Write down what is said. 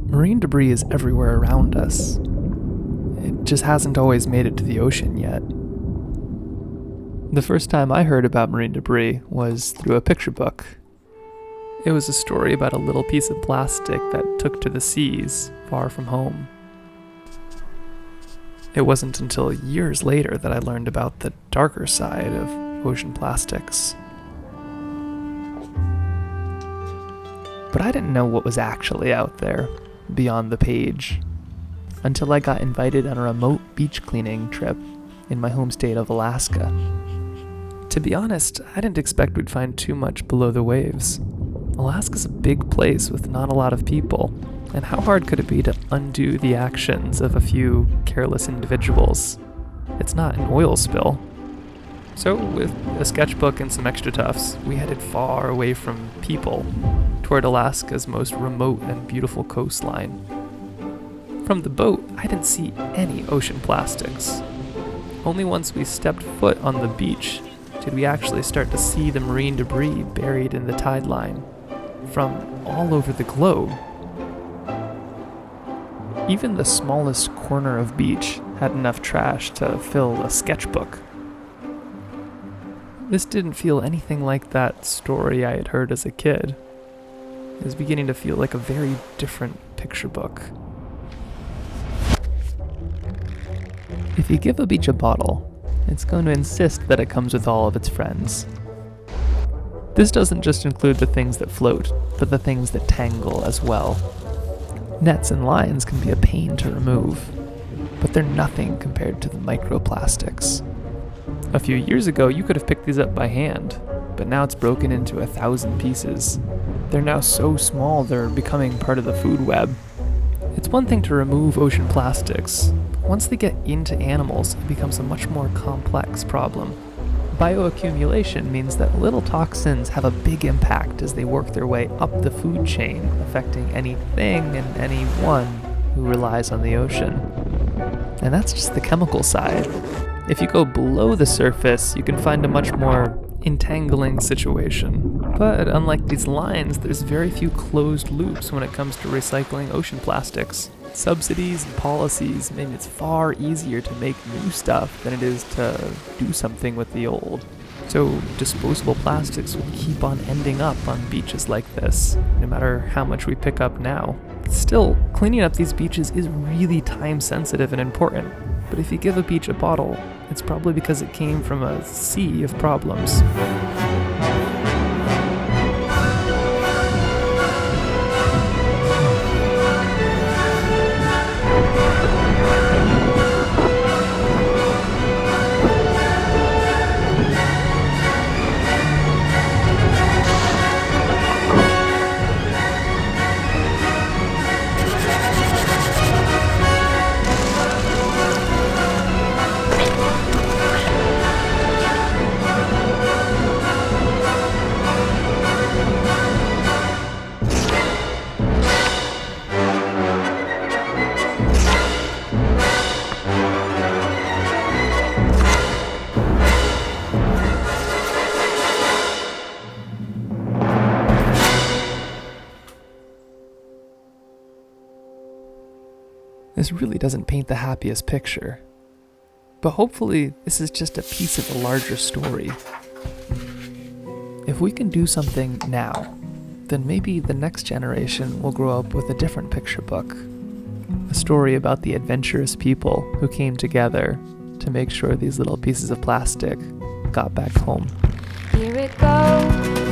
Marine debris is everywhere around us. It just hasn't always made it to the ocean yet. The first time I heard about marine debris was through a picture book. It was a story about a little piece of plastic that took to the seas, far from home. It wasn't until years later that I learned about the darker side of ocean plastics. But I didn't know what was actually out there, beyond the page, until I got invited on a remote beach cleaning trip in my home state of Alaska. To be honest, I didn't expect we'd find too much below the waves. Alaska's a big place with not a lot of people, and how hard could it be to undo the actions of a few careless individuals? It's not an oil spill. So, with a sketchbook and some extra tufts, we headed far away from people, toward Alaska's most remote and beautiful coastline. From the boat, I didn't see any ocean plastics. Only once we stepped foot on the beach did we actually start to see the marine debris buried in the tide line from all over the globe. Even the smallest corner of beach had enough trash to fill a sketchbook. This didn't feel anything like that story I had heard as a kid. It was beginning to feel like a very different picture book. If you give a beach a bottle, it's going to insist that it comes with all of its friends. This doesn't just include the things that float, but the things that tangle as well. Nets and lines can be a pain to remove, but they're nothing compared to the microplastics. A few years ago, you could have picked these up by hand, but now it's broken into 1,000 pieces. They're now so small they're becoming part of the food web. It's one thing to remove ocean plastics. Once they get into animals, it becomes a much more complex problem. Bioaccumulation means that little toxins have a big impact as they work their way up the food chain, affecting anything and anyone who relies on the ocean. And that's just the chemical side. If you go below the surface, you can find a much more entangling situation. But unlike these lines, there's very few closed loops when it comes to recycling ocean plastics. Subsidies and policies mean it's far easier to make new stuff than it is to do something with the old. So disposable plastics will keep on ending up on beaches like this, no matter how much we pick up now. Still, cleaning up these beaches is really time sensitive and important. But if you give a beach a bottle, it's probably because it came from a sea of problems. This really doesn't paint the happiest picture. But hopefully, this is just a piece of a larger story. If we can do something now, then maybe the next generation will grow up with a different picture book. A story about the adventurous people who came together to make sure these little pieces of plastic got back home. Here it goes.